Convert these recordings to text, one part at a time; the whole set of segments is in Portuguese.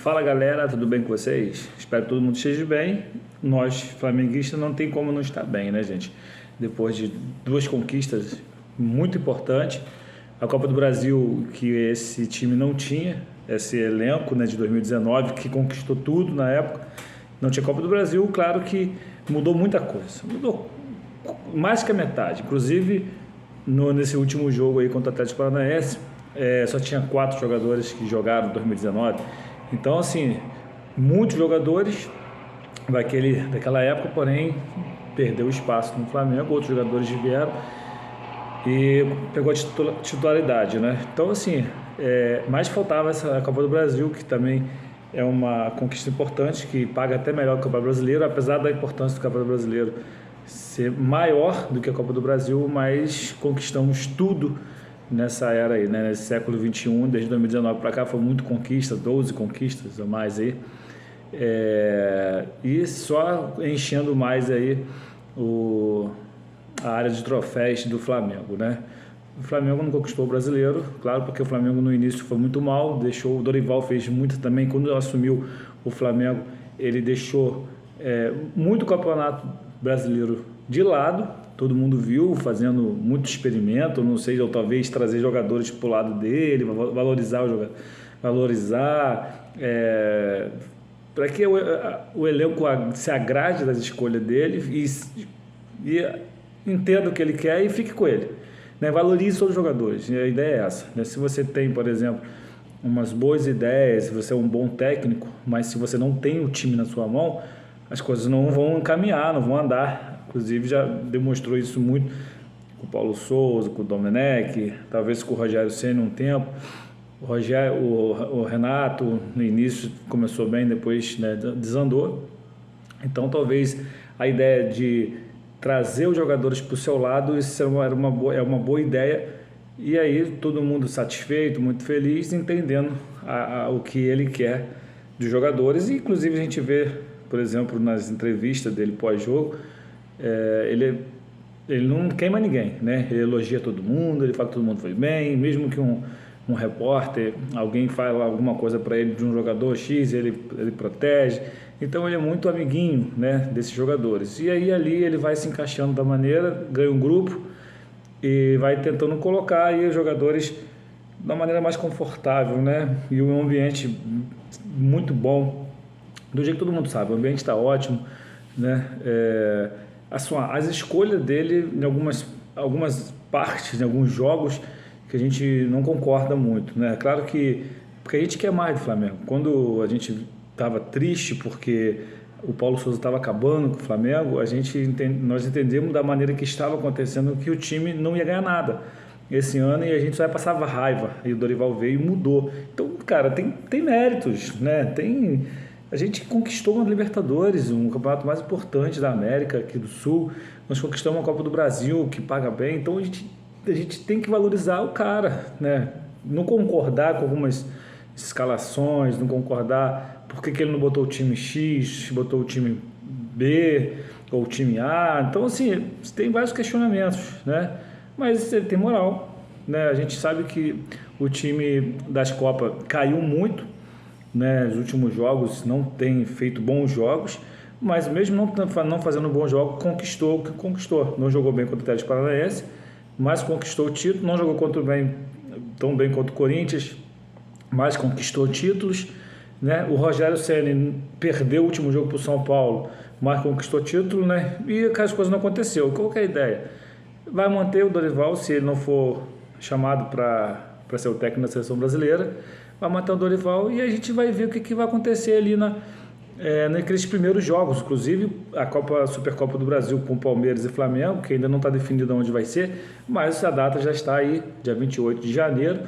Fala galera, tudo bem com vocês? Espero que todo mundo esteja bem. Nós, flamenguistas, não tem como não estar bem, né, gente? Depois de duas conquistas muito importantes, a Copa do Brasil, que esse time não tinha, esse elenco, né, de 2019, que conquistou tudo na época, não tinha Copa do Brasil, claro que mudou muita coisa. Mudou mais que a metade. Inclusive, nesse último jogo aí contra o Atlético Paranaense, só tinha 4 jogadores que jogaram em 2019. Então, assim, muitos jogadores daquela época, porém, perdeu espaço no Flamengo, outros jogadores vieram e pegou a titularidade, né? Então, assim, mais faltava essa Copa do Brasil, que também é uma conquista importante, que paga até melhor que a Copa Brasileira, apesar da importância do Copa do Brasileiro ser maior do que a Copa do Brasil, mas conquistamos tudo nessa era aí, né? Nesse século XXI, desde 2019 para cá, foi muito conquista, 12 conquistas ou mais aí, e só enchendo mais aí a área de troféus do Flamengo, né? O Flamengo não conquistou o brasileiro, claro, porque o Flamengo no início foi muito mal, o Dorival fez muito também, quando assumiu o Flamengo, ele deixou muito campeonato brasileiro de lado, todo mundo viu, fazendo muito experimento, não sei, ou talvez trazer jogadores para o lado dele, valorizar o jogador, para que o elenco se agrade das escolhas dele e entenda o que ele quer e fique com ele, né? Valorize todos os jogadores, e a ideia é essa, né? Se você tem, por exemplo, umas boas ideias, se você é um bom técnico, mas se você não tem o time na sua mão, as coisas não vão caminhar, não vão andar. Inclusive já demonstrou isso muito com o Paulo Souza, com o Domenech, talvez com o Rogério Ceni um tempo. O Renato no início começou bem, depois, né, desandou. Então talvez a ideia de trazer os jogadores para o seu lado, isso é uma boa ideia, e aí todo mundo satisfeito, muito feliz, entendendo o que ele quer dos jogadores. E inclusive a gente vê, por exemplo, nas entrevistas dele pós-jogo, ele não queima ninguém, né? Ele elogia todo mundo, ele fala que todo mundo foi bem, mesmo que um repórter, alguém fala alguma coisa para ele de um jogador X, ele protege. Então ele é muito amiguinho, né, desses jogadores. E aí ali ele vai se encaixando da maneira, ganha um grupo e vai tentando colocar aí os jogadores da maneira mais confortável, né? E um ambiente muito bom, do jeito que todo mundo sabe, o ambiente está ótimo, né? As escolhas dele em algumas partes, em alguns jogos que a gente não concorda muito, né? Claro que porque a gente quer mais do Flamengo. Quando a gente estava triste porque o Paulo Souza estava acabando com o Flamengo, nós entendemos da maneira que estava acontecendo que o time não ia ganhar nada esse ano e a gente só passava raiva. E o Dorival veio e mudou. Então, cara, tem méritos, né? A gente conquistou uma Libertadores, um campeonato mais importante da América, aqui do Sul. Nós conquistamos uma Copa do Brasil, que paga bem. Então, a gente tem que valorizar o cara, né? Não concordar com algumas escalações, não concordar por que ele não botou o time X, botou o time B ou o time A. Então, assim, tem vários questionamentos, né? Mas ele tem moral, né? A gente sabe que o time das Copas caiu muito, né? Os últimos jogos não tem feito bons jogos, mas mesmo não fazendo bons jogos, conquistou o que conquistou. Não jogou bem contra o Atlético Paranaense, mas conquistou o título. Não jogou tão bem quanto o Corinthians, mas conquistou títulos, né? O Rogério Ceni perdeu o último jogo para o São Paulo, mas conquistou título, né? E as coisas não aconteceram. Qual que é a ideia? Vai manter o Dorival, se ele não for chamado para ser o técnico da seleção brasileira, vai matar o Dorival e a gente vai ver o que vai acontecer ali naqueles primeiros jogos, inclusive a Supercopa do Brasil com Palmeiras e Flamengo, que ainda não está definido onde vai ser, mas a data já está aí, dia 28 de janeiro,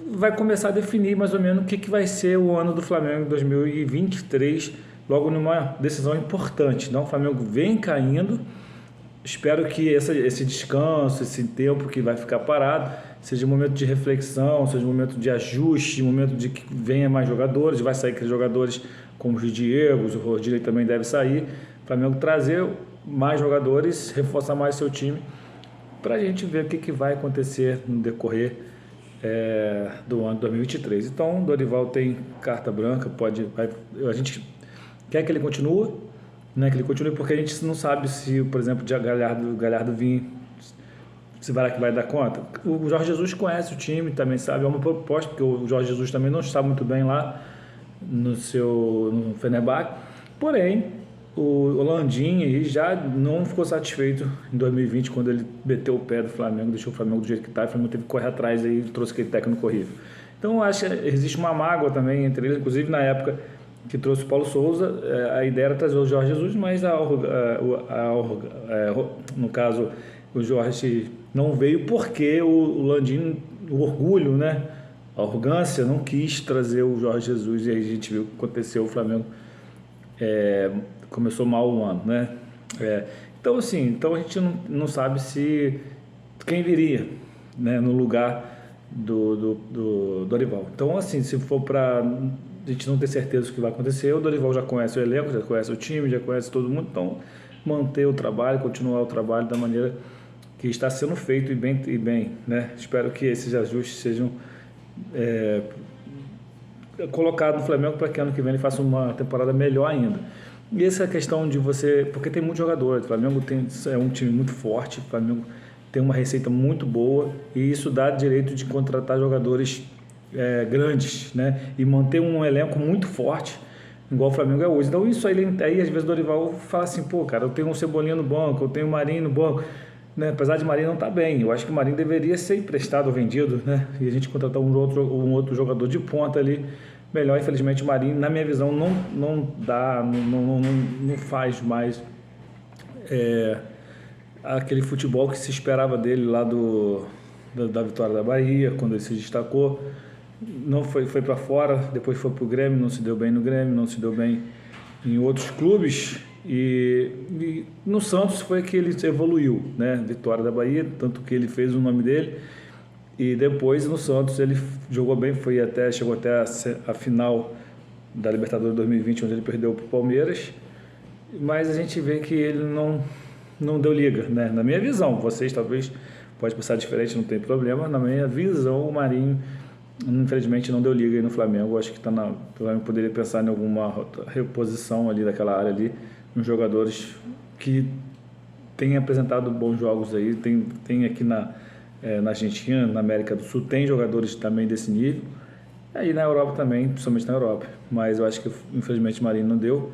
vai começar a definir mais ou menos o que vai ser o ano do Flamengo em 2023, logo numa decisão importante. Então o Flamengo vem caindo. Espero que esse descanso, esse tempo que vai ficar parado, seja um momento de reflexão, seja um momento de ajuste, um momento de que venha mais jogadores, vai sair aqueles jogadores como os Diego, o Rodinei também deve sair. O Flamengo trazer mais jogadores, reforçar mais seu time, para a gente ver o que vai acontecer no decorrer do ano de 2023. Então, Dorival tem carta branca, a gente quer que ele continue, né, que ele continue, porque a gente não sabe se, por exemplo, de Galhardo vir, se vai dar conta. O Jorge Jesus conhece o time, também sabe, é uma proposta, porque o Jorge Jesus também não está muito bem lá no Fenerbahçe, porém, o Landim aí já não ficou satisfeito em 2020, quando ele meteu o pé do Flamengo, deixou o Flamengo do jeito que está, e o Flamengo teve que correr atrás e trouxe aquele técnico horrível. Então, acho que existe uma mágoa também entre eles, inclusive na época que trouxe o Paulo Souza, a ideia era trazer o Jorge Jesus, mas no caso, o Jorge não veio porque o Landim, o orgulho, né, a arrogância, não quis trazer o Jorge Jesus, e aí a gente viu o que aconteceu, o Flamengo começou mal o ano, né? Então, assim, então a gente não sabe quem viria, né, no lugar do Dorival. Então, assim, se for para a gente não ter certeza do que vai acontecer, o Dorival já conhece o elenco, já conhece o time, já conhece todo mundo, então manter o trabalho, continuar o trabalho da maneira que está sendo feito e bem, né? Espero que esses ajustes sejam colocados no Flamengo para que ano que vem ele faça uma temporada melhor ainda. E essa questão de porque tem muitos jogadores, o Flamengo é um time muito forte, o Flamengo tem uma receita muito boa e isso dá direito de contratar jogadores grandes, né? E manter um elenco muito forte, igual o Flamengo é hoje. Então isso aí às vezes o Dorival fala assim, pô, cara, eu tenho um Cebolinha no banco, eu tenho um Marinho no banco, né? Apesar de Marinho não estar bem, eu acho que o Marinho deveria ser emprestado ou vendido, né? E a gente contratar um outro jogador de ponta ali melhor. Infelizmente o Marinho, na minha visão, não faz mais aquele futebol que se esperava dele lá da Vitória da Bahia, quando ele se destacou. Não foi para fora, depois foi para o Grêmio, não se deu bem no Grêmio, não se deu bem em outros clubes, e no Santos foi que ele evoluiu, né? Vitória da Bahia, tanto que ele fez o nome dele, e depois no Santos ele jogou bem, chegou até a final da Libertadores 2020, onde ele perdeu para o Palmeiras, mas a gente vê que ele não deu liga, né? Na minha visão, vocês talvez pode pensar diferente, não tem problema, na minha visão o Marinho infelizmente não deu liga aí no Flamengo. Acho que o Flamengo poderia pensar em alguma reposição ali daquela área ali, uns jogadores que têm apresentado bons jogos aí, tem aqui na Argentina, na América do Sul, tem jogadores também desse nível, aí na Europa também, principalmente na Europa, mas eu acho que infelizmente o Marinho não deu,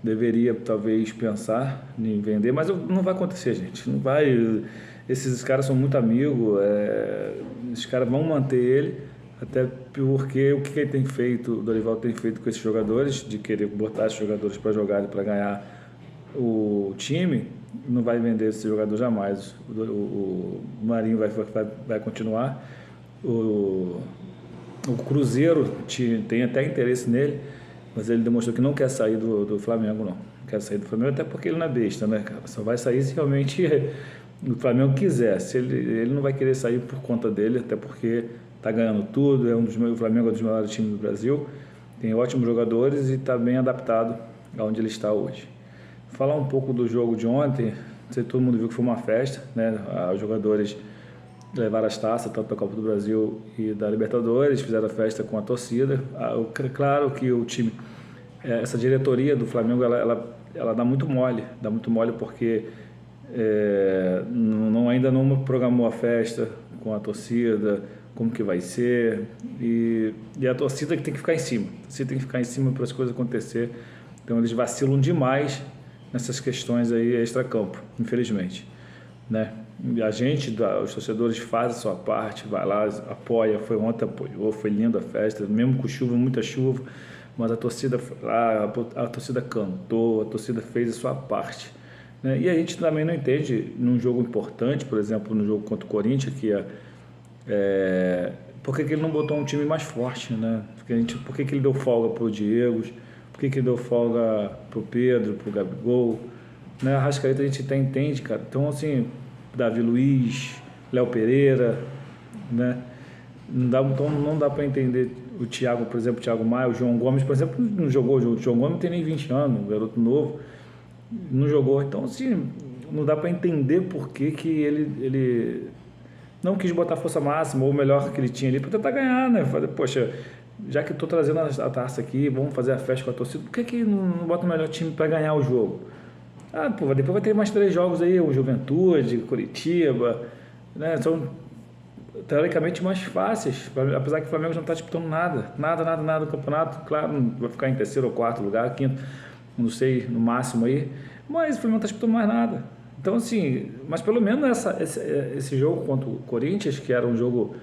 deveria talvez pensar em vender, mas não vai acontecer, gente, não vai, esses caras são muito amigos, esses caras vão manter ele, até porque o que ele tem feito, o Dorival tem feito com esses jogadores, de querer botar esses jogadores para jogar e para ganhar o time, não vai vender esse jogador jamais. O Marinho vai continuar. O Cruzeiro tem até interesse nele, mas ele demonstrou que não quer sair do Flamengo, não. Quer sair do Flamengo até porque ele não é besta, né, cara? Só vai sair se realmente o Flamengo quiser. Se ele não vai querer sair por conta dele, até porque está ganhando tudo, o Flamengo é um dos melhores times do Brasil, tem ótimos jogadores e está bem adaptado aonde ele está hoje. Falar um pouco do jogo de ontem, não sei se todo mundo viu que foi uma festa, né? Os jogadores levaram as taças, tanto da Copa do Brasil e da Libertadores, fizeram a festa com a torcida. Claro que o time, essa diretoria do Flamengo, ela dá muito mole porque ainda não programou a festa com a torcida, como que vai ser, e a torcida que tem que ficar em cima. A torcida tem que ficar em cima para as coisas acontecer. Então eles vacilam demais nessas questões aí extra-campo, infelizmente, né? Os torcedores fazem a sua parte, vai lá, apoia, ontem apoiou, foi linda a festa, mesmo com chuva, muita chuva, mas a torcida foi lá, a torcida cantou, a torcida fez a sua parte, né? E a gente também não entende, num jogo importante, por exemplo, no jogo contra o Corinthians, por que ele não botou um time mais forte, né? Por que ele deu folga pro Diego? Por que ele deu folga pro Pedro, pro Gabigol? Né? A Arrascaeta a gente até entende, cara. Então, assim, Davi Luiz, Léo Pereira, né? Não dá para entender o Thiago, por exemplo, o Thiago Maia, o João Gomes, por exemplo, não jogou. O João Gomes não tem nem 20 anos, um garoto novo, não jogou. Então, assim, não dá para entender por que ele não quis botar força máxima ou o melhor que ele tinha ali para tentar ganhar, né? Falei, poxa, já que estou trazendo a taça aqui, vamos fazer a festa com a torcida, por que não bota o melhor time para ganhar o jogo? Ah, pô, depois vai ter mais 3 jogos aí, o Juventude, Coritiba, né? São teoricamente mais fáceis, apesar que o Flamengo não está disputando nada no campeonato, claro, vai ficar em terceiro ou quarto lugar, quinto, não sei, no máximo aí, mas o Flamengo não está disputando mais nada. Então, assim, mas pelo menos esse jogo contra o Corinthians, que era um jogo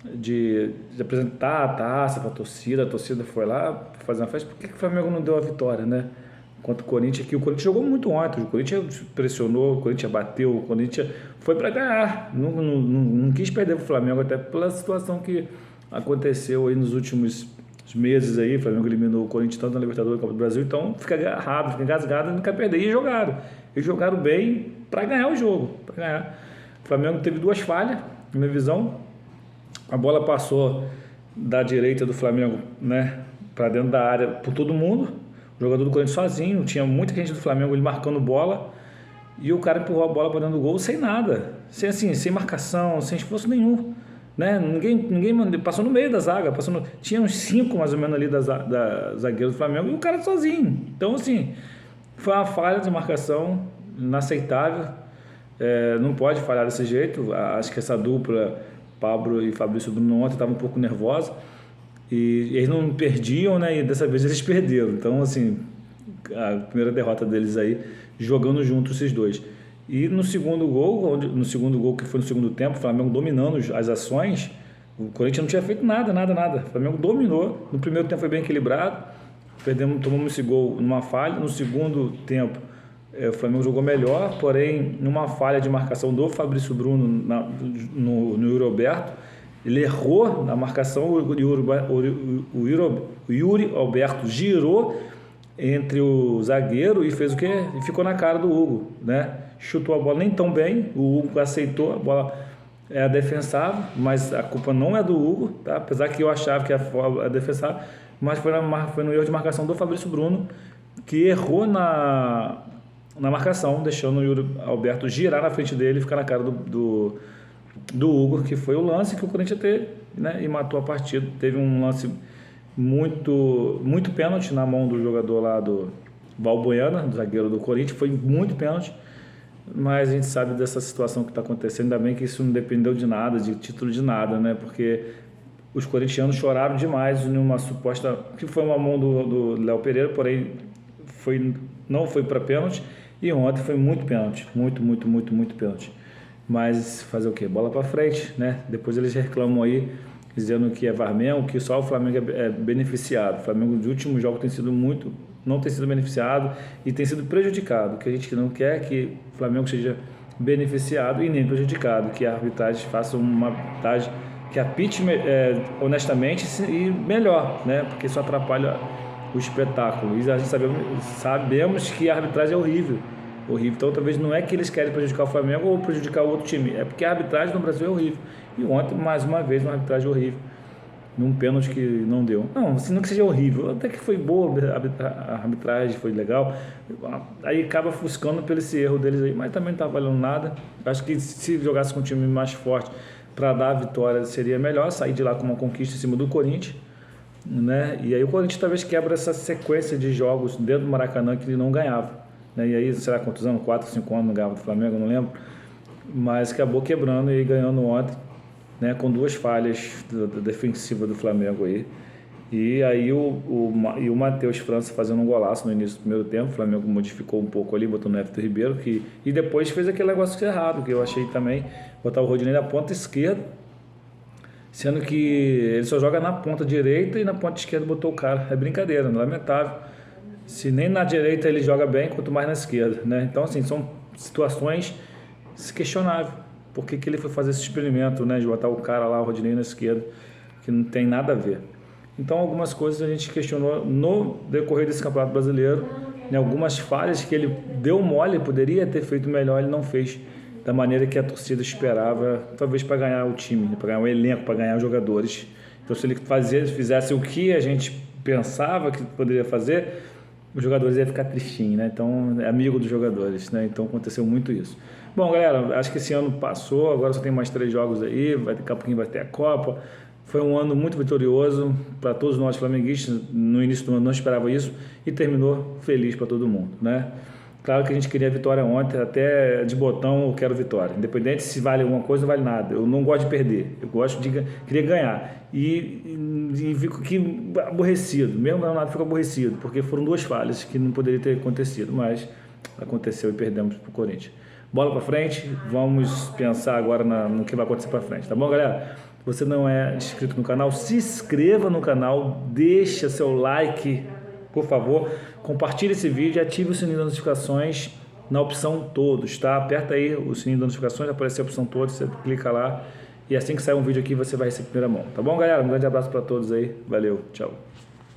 de apresentar a taça para a torcida foi lá fazer uma festa, por que o Flamengo não deu a vitória, né? Contra o Corinthians, que o Corinthians jogou muito ontem, o Corinthians pressionou, o Corinthians bateu, o Corinthians foi para ganhar, não quis perder para o Flamengo, até pela situação que aconteceu aí nos últimos meses aí, o Flamengo eliminou o Corinthians tanto na Libertadores como no Brasil, então fica agarrado, fica engasgado e não quer perder, e jogaram bem para ganhar o jogo, para ganhar. O Flamengo teve 2 falhas, na minha visão, a bola passou da direita do Flamengo, né, para dentro da área por todo mundo, o jogador do Corinthians sozinho, tinha muita gente do Flamengo ele marcando bola e o cara empurrou a bola para dentro do gol sem nada, sem marcação, sem esforço nenhum, né? Ninguém passou no meio da zaga, tinha uns 5 mais ou menos ali da zagueiro do Flamengo e o cara sozinho. Então, assim, foi uma falha de marcação inaceitável, não pode falhar desse jeito. Acho que essa dupla, Pablo e Fabrício Bruno, ontem estavam um pouco nervosos. E eles não perdiam, né? E dessa vez eles perderam. Então, assim, a primeira derrota deles aí, jogando juntos esses dois. E no segundo gol, que foi no segundo tempo, o Flamengo dominando as ações, o Corinthians não tinha feito nada. O Flamengo dominou. No primeiro tempo foi bem equilibrado, tomamos esse gol numa falha. No segundo tempo, o Flamengo jogou melhor, porém, numa falha de marcação do Fabrício Bruno no Yuri Alberto, ele errou na marcação, o Yuri Alberto girou entre o zagueiro e fez o quê? E ficou na cara do Hugo, né? Chutou a bola nem tão bem, o Hugo aceitou, a bola é defensável, mas a culpa não é do Hugo, tá? Apesar que eu achava que é defensável, mas foi no erro de marcação do Fabrício Bruno, que errou na marcação, deixando o Yuri Alberto girar na frente dele e ficar na cara do Hugo, que foi o lance que o Corinthians teve, né, e matou a partida. Teve um lance muito pênalti na mão do jogador lá do Valbuena, do zagueiro do Corinthians, foi muito pênalti, mas a gente sabe dessa situação que está acontecendo, ainda bem que isso não dependeu de nada, de título de nada, né, porque os corintianos choraram demais numa suposta, que foi uma mão do Léo Pereira, porém não foi para pênalti, e ontem foi muito pênalti, muito pênalti. Mas fazer o quê? Bola para frente, né? Depois eles reclamam aí, dizendo que é VAR mesmo, que só o Flamengo é beneficiado. O Flamengo, nos últimos jogos, não tem sido beneficiado e tem sido prejudicado. O que a gente não quer é que o Flamengo seja beneficiado e nem prejudicado, que a arbitragem faça uma arbitragem que apite honestamente e melhor, né? Porque isso atrapalha o espetáculo. E a gente sabemos que a arbitragem é horrível. Então talvez não é que eles querem prejudicar o Flamengo ou prejudicar o outro time, é porque a arbitragem no Brasil é horrível. E ontem, mais uma vez, uma arbitragem horrível, num pênalti que não deu. Não, se não que seja horrível, até que foi boa a arbitragem, foi legal, aí acaba ofuscando pelo esse erro deles aí, mas também não está valendo nada. Acho que se jogasse com um time mais forte para dar a vitória seria melhor, sair de lá com uma conquista em cima do Corinthians, né? E aí o Corinthians talvez quebra essa sequência de jogos dentro do Maracanã que ele não ganhava. E aí, será quantos anos? 4, 5 anos no ganhava do Flamengo, não lembro. Mas acabou quebrando e ganhando ontem, né, com 2 falhas da defensiva do Flamengo aí. E aí o Matheus França fazendo um golaço no início do primeiro tempo. O Flamengo modificou um pouco ali, botou no Everton Ribeiro, e depois fez aquele negócio errado, que eu achei também, botar o Rodinei na ponta esquerda, sendo que ele só joga na ponta direita e na ponta esquerda botou o cara. É brincadeira, lamentável. Se nem na direita ele joga bem, quanto mais na esquerda, né? Então, assim, são situações questionáveis. Por que ele foi fazer esse experimento, né? De botar o cara lá, o Rodinei, na esquerda, que não tem nada a ver. Então, algumas coisas a gente questionou no decorrer desse Campeonato Brasileiro, né? Algumas falhas que ele deu mole, poderia ter feito melhor, ele não fez da maneira que a torcida esperava, talvez para ganhar o time, para ganhar o elenco, para ganhar os jogadores. Então, se ele fizesse o que a gente pensava que poderia fazer, os jogadores iam ficar tristinhos, né? Então, é amigo dos jogadores, né? Então, aconteceu muito isso. Bom, galera, acho que esse ano passou, agora só tem mais 3 jogos aí, daqui a pouquinho vai ter a Copa. Foi um ano muito vitorioso para todos nós flamenguistas, no início do ano não esperava isso e terminou feliz para todo mundo, né? Claro que a gente queria vitória ontem, até de botão eu quero vitória. Independente se vale alguma coisa, não vale nada. Eu não gosto de perder, eu gosto de queria ganhar. E fico aqui aborrecido, mesmo não nada, fico aborrecido, porque foram 2 falhas que não poderia ter acontecido, mas aconteceu e perdemos para o Corinthians. Bola para frente, vamos pensar agora no que vai acontecer para frente, tá bom, galera? Se você não é inscrito no canal, se inscreva no canal, deixa seu like, por favor, compartilhe esse vídeo e ative o sininho das notificações na opção todos, tá? Aperta aí o sininho das notificações, vai aparecer a opção todos, você clica lá e assim que sair um vídeo aqui você vai receber em primeira mão, tá bom, galera? Um grande abraço para todos aí, valeu, tchau.